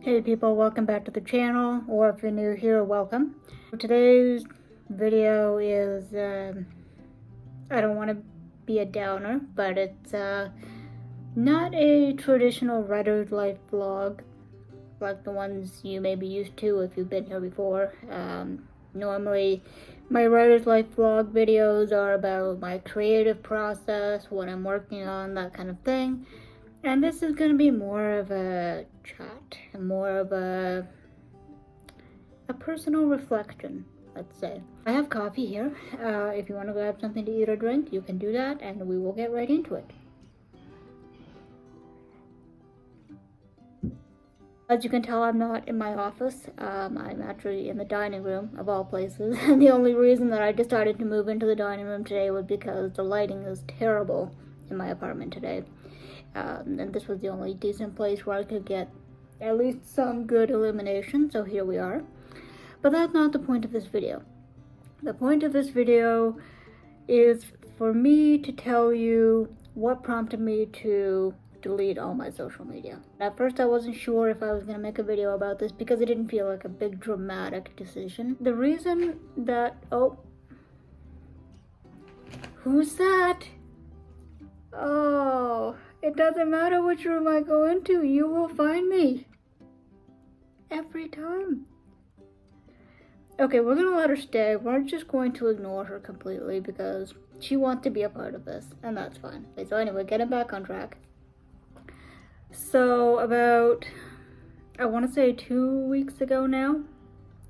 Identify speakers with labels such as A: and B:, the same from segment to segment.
A: Hey people, welcome back to the channel, or if you're new here, welcome. Today's video is, I don't want to be a downer, but it's not a traditional writer's life vlog like the ones you may be used to if you've been here before. Normally my writer's life vlog videos are about my creative process, what I'm working on, that kind of thing. And this is going to be more of a chat, more of a personal reflection, let's say. I have coffee here. If you want to grab something to eat or drink, you can do that, and we will get right into it. As you can tell, I'm not in my office. I'm actually in the dining room, of all places. And the only reason that I decided to move into the dining room today was because the lighting is terrible in my apartment today. And this was the only decent place where I could get at least some good illumination, so here we are. But that's not the point of this video. The point of this video is for me to tell you what prompted me to delete all my social media. At first I wasn't sure if I was going to make a video about this because it didn't feel like a big dramatic decision. The reason that... oh, who's that? Oh, it doesn't matter which room I go into, you will find me. Every time. Okay, we're gonna let her stay. We're just going to ignore her completely because she wants to be a part of this, and that's fine. Okay, so anyway, getting back on track. So about, I want to say 2 weeks ago now.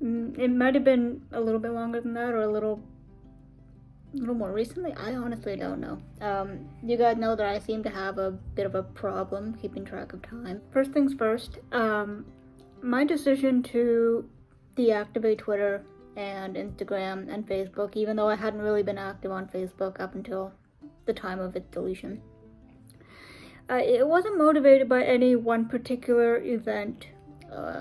A: It might have been a little bit longer than that, or a little more recently. I honestly don't know. You guys know that I seem to have a bit of a problem keeping track of time. First things first, my decision to deactivate Twitter and Instagram and Facebook, even though I hadn't really been active on Facebook up until the time of its deletion. It wasn't motivated by any one particular event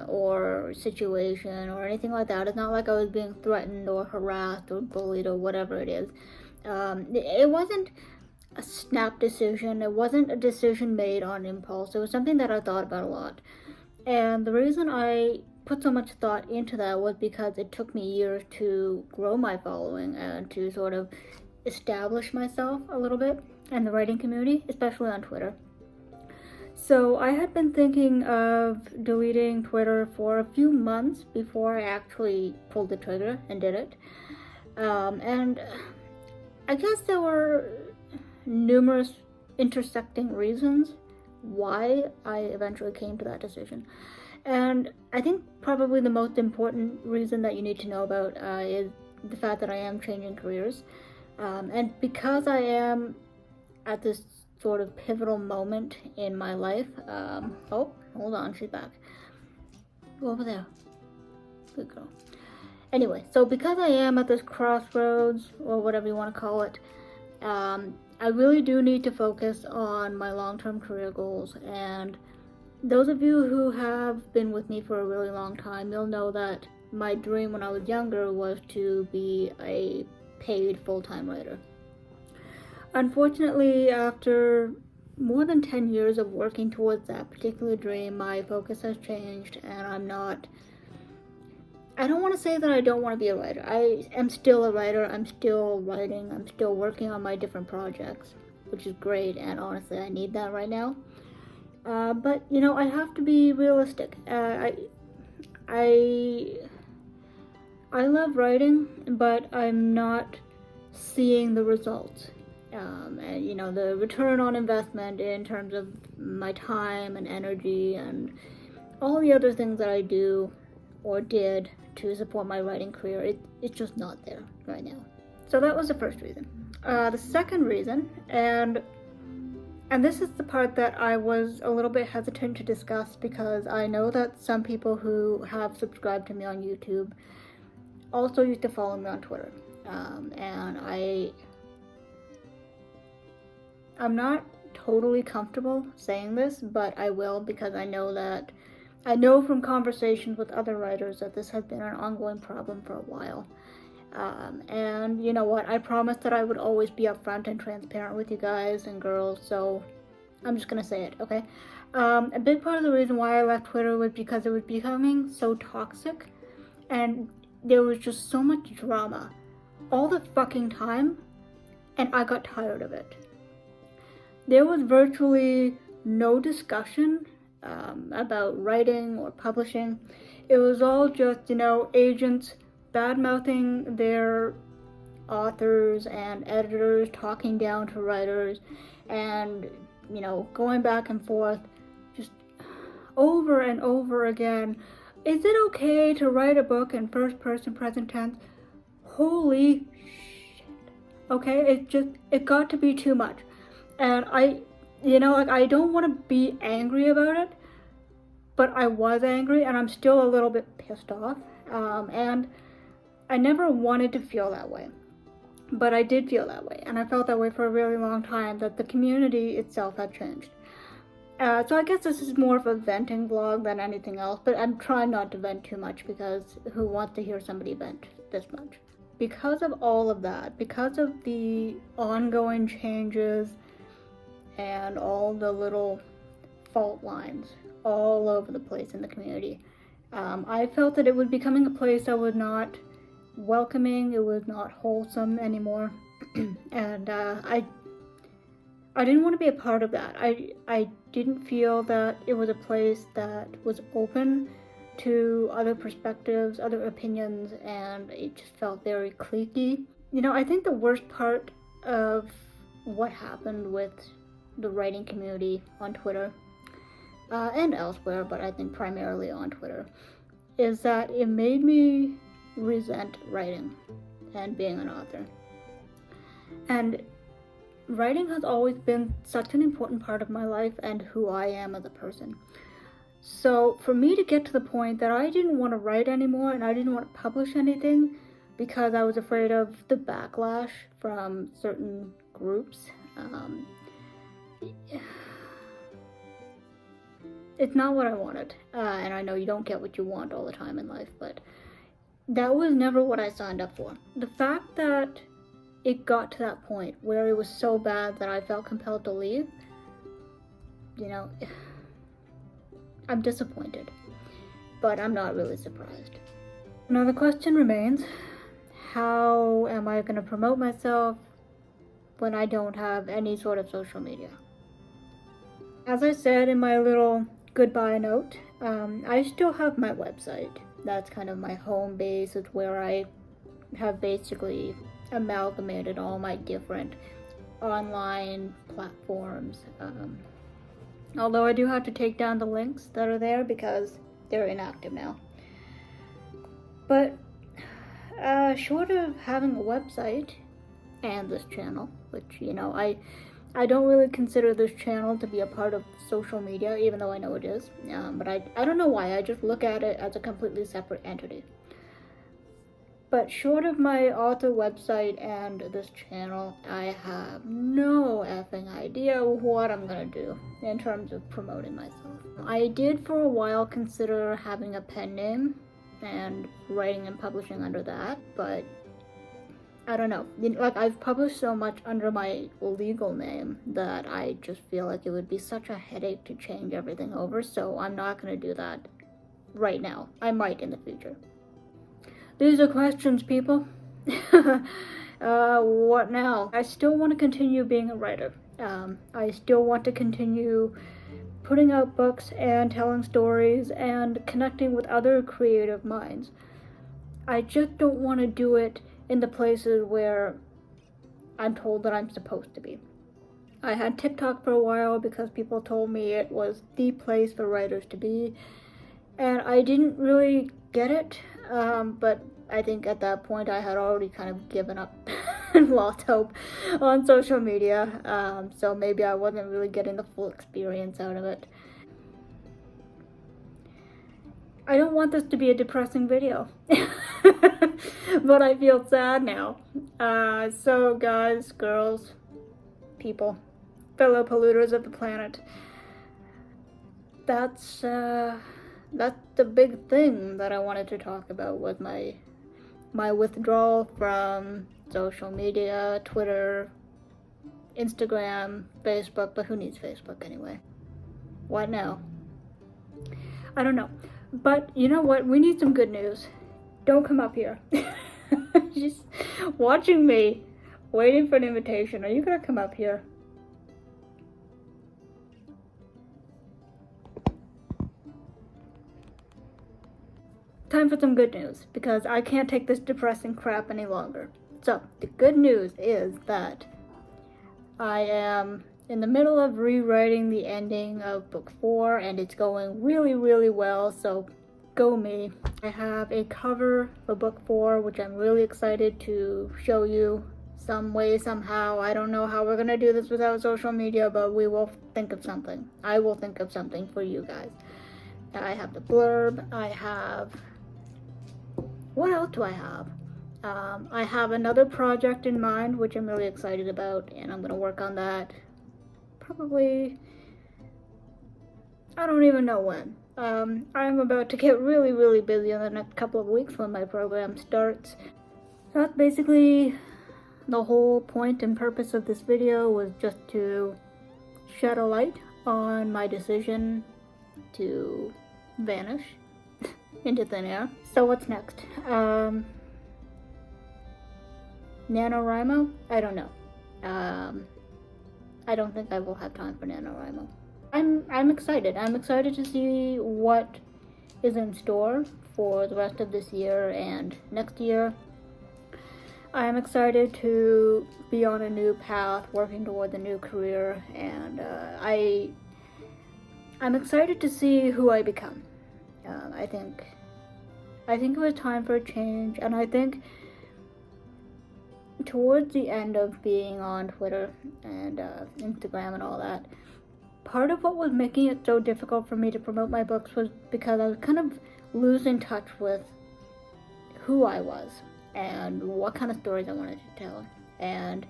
A: or situation or anything like that. It's not like I was being threatened or harassed or bullied or whatever it is. It wasn't a snap decision. It wasn't a decision made on impulse. It was something that I thought about a lot. And the reason I put so much thought into that was because it took me years to grow my following and to sort of establish myself a little bit in the writing community, especially on Twitter. So I had been thinking of deleting Twitter for a few months before I actually pulled the trigger and did it. And I guess there were numerous intersecting reasons why I eventually came to that decision. And I think probably the most important reason that you need to know about is the fact that I am changing careers. And because I am at this sort of pivotal moment in my life. Oh, hold on, she's back. Go over there. Good girl. Anyway, so because I am at this crossroads, or whatever you want to call it, I really do need to focus on my long-term career goals. And those of you who have been with me for a really long time, you'll know that my dream when I was younger was to be a paid full-time writer. Unfortunately, after more than 10 years of working towards that particular dream, my focus has changed, and I don't want to say that I don't want to be a writer. I am still a writer. I'm still writing. I'm still working on my different projects, which is great, and honestly, I need that right now. But, you know, I have to be realistic. I love writing, but I'm not seeing the results. And you know, the return on investment in terms of my time and energy and all the other things that I do or did to support my writing career, it's just not there right now. So that was the first reason. The second reason, and this is the part that I was a little bit hesitant to discuss because I know that some people who have subscribed to me on YouTube also used to follow me on Twitter. And I'm not totally comfortable saying this, but I will because I know from conversations with other writers that this has been an ongoing problem for a while. And you know what? I promised that I would always be upfront and transparent with you guys and girls, so I'm just gonna say it, okay? A big part of the reason why I left Twitter was because it was becoming so toxic, and there was just so much drama all the fucking time, and I got tired of it. There was virtually no discussion about writing or publishing. It was all just, agents bad-mouthing their authors and editors, talking down to writers, and, going back and forth just over and over again. Is it okay to write a book in first-person present tense? Holy shit. Okay, it got to be too much. And I don't want to be angry about it, but I was angry, and I'm still a little bit pissed off. And I never wanted to feel that way, but I did feel that way, and I felt that way for a really long time, that the community itself had changed. So I guess this is more of a venting vlog than anything else, but I'm trying not to vent too much, because who wants to hear somebody vent this much? Because of all of that, because of the ongoing changes and all the little fault lines all over the place in the community, I felt that it was becoming a place that was not welcoming, it was not wholesome anymore, and I didn't want to be a part of that. I didn't feel that it was a place that was open to other perspectives, other opinions, and it just felt very cliquey. I think the worst part of what happened with the writing community on Twitter, and elsewhere, but I think primarily on Twitter, is that it made me resent writing and being an author. And writing has always been such an important part of my life and who I am as a person. So for me to get to the point that I didn't want to write anymore and I didn't want to publish anything because I was afraid of the backlash from certain groups, it's not what I wanted. And I know you don't get what you want all the time in life, but that was never what I signed up for. The fact that it got to that point where it was so bad that I felt compelled to leave, I'm disappointed, but I'm not really surprised. Now the question remains, how am I going to promote myself when I don't have any sort of social media? As I said in my little goodbye note, I still have my website. That's kind of my home base. It's where I have basically amalgamated all my different online platforms. Although I do have to take down the links that are there because they're inactive now. But short of having a website and this channel, which, I don't really consider this channel to be a part of social media, even though I know it is. But I don't know why, I just look at it as a completely separate entity. But short of my author website and this channel, I have no effing idea what I'm gonna do in terms of promoting myself. I did for a while consider having a pen name and writing and publishing under that, but I don't know. I've published so much under my legal name that I just feel like it would be such a headache to change everything over, so I'm not gonna do that right now. I might in the future. These are questions, people. What now? I still want to continue being a writer. I still want to continue putting out books and telling stories and connecting with other creative minds. I just don't want to do it in the places where I'm told that I'm supposed to be. I had TikTok for a while because people told me it was the place for writers to be, and I didn't really get it, but I think at that point I had already kind of given up and lost hope on social media, so maybe I wasn't really getting the full experience out of it. I don't want this to be a depressing video, but I feel sad now. So guys, girls, people, fellow polluters of the planet, that's the big thing that I wanted to talk about, was my withdrawal from social media, Twitter, Instagram, Facebook, but who needs Facebook anyway? What now? I don't know. But you know what? We need some good news. Don't come up here. Just watching me, waiting for an invitation. Are you gonna come up here? Time for some good news, because I can't take this depressing crap any longer. So, the good news is that I am in the middle of rewriting the ending of book 4, and it's going really, really well, so go me. I have a cover for book 4, which I'm really excited to show you some way, somehow. I don't know how we're gonna do this without social media, but we will think of something. I will think of something for you guys. I have the blurb, I have... What else do I have? I have another project in mind, which I'm really excited about, and I'm gonna work on that probably, I don't even know when. I'm about to get really, really busy in the next couple of weeks when my program starts. So that's basically the whole point and purpose of this video, was just to shed a light on my decision to vanish into thin air. So what's next? NaNoWriMo? I don't know. I don't think I will have time for NaNoWriMo. I'm excited. I'm excited to see what is in store for the rest of this year and next year. I'm excited to be on a new path, working toward a new career, and I'm excited to see who I become. I think it was time for a change, and I think towards the end of being on Twitter and Instagram and all that, part of what was making it so difficult for me to promote my books was because I was kind of losing touch with who I was and what kind of stories I wanted to tell. And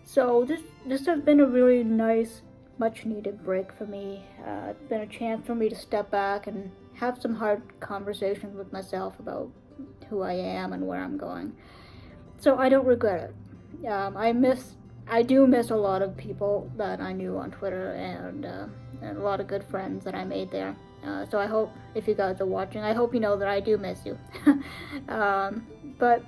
A: so this has been a really nice, much needed break for me. It's been a chance for me to step back and have some hard conversations with myself about who I am and where I'm going. So I don't regret it. I do miss a lot of people that I knew on Twitter, and a lot of good friends that I made there. So I hope, if you guys are watching, I hope you know that I do miss you. But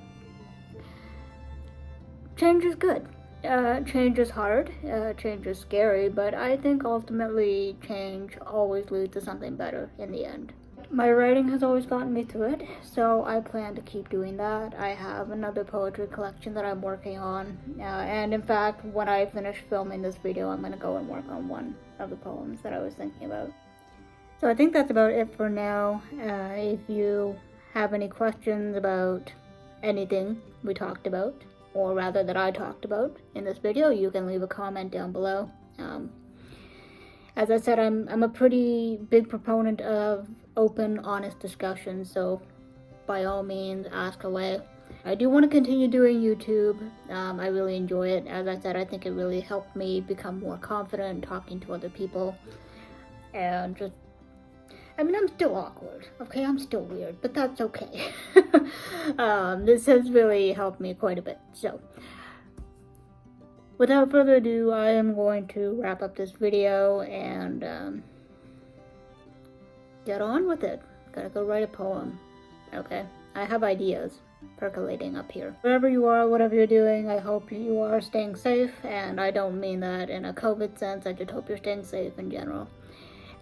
A: change is good. Change is hard. Change is scary, but I think ultimately change always leads to something better in the end. My writing has always gotten me through it, so I plan to keep doing that. I have another poetry collection that I'm working on, and in fact, when I finish filming this video, I'm going to go and work on one of the poems that I was thinking about. So I think that's about it for now. If you have any questions about anything we talked about, or rather that I talked about in this video, you can leave a comment down below. As I said, I'm a pretty big proponent of open, honest discussion, so by all means, ask away. I do want to continue doing YouTube. I really enjoy it. As I said, I think it really helped me become more confident talking to other people. And just, I mean, I'm still awkward, okay? I'm still weird, but that's okay. This has really helped me quite a bit, so. Without further ado, I am going to wrap up this video and get on with it. Gotta go write a poem, okay? I have ideas percolating up here. Wherever you are, whatever you're doing, I hope you are staying safe, and I don't mean that in a COVID sense, I just hope you're staying safe in general.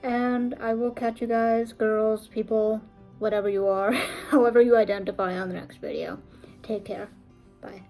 A: And I will catch you guys, girls, people, whatever you are, however you identify, on the next video. Take care. Bye.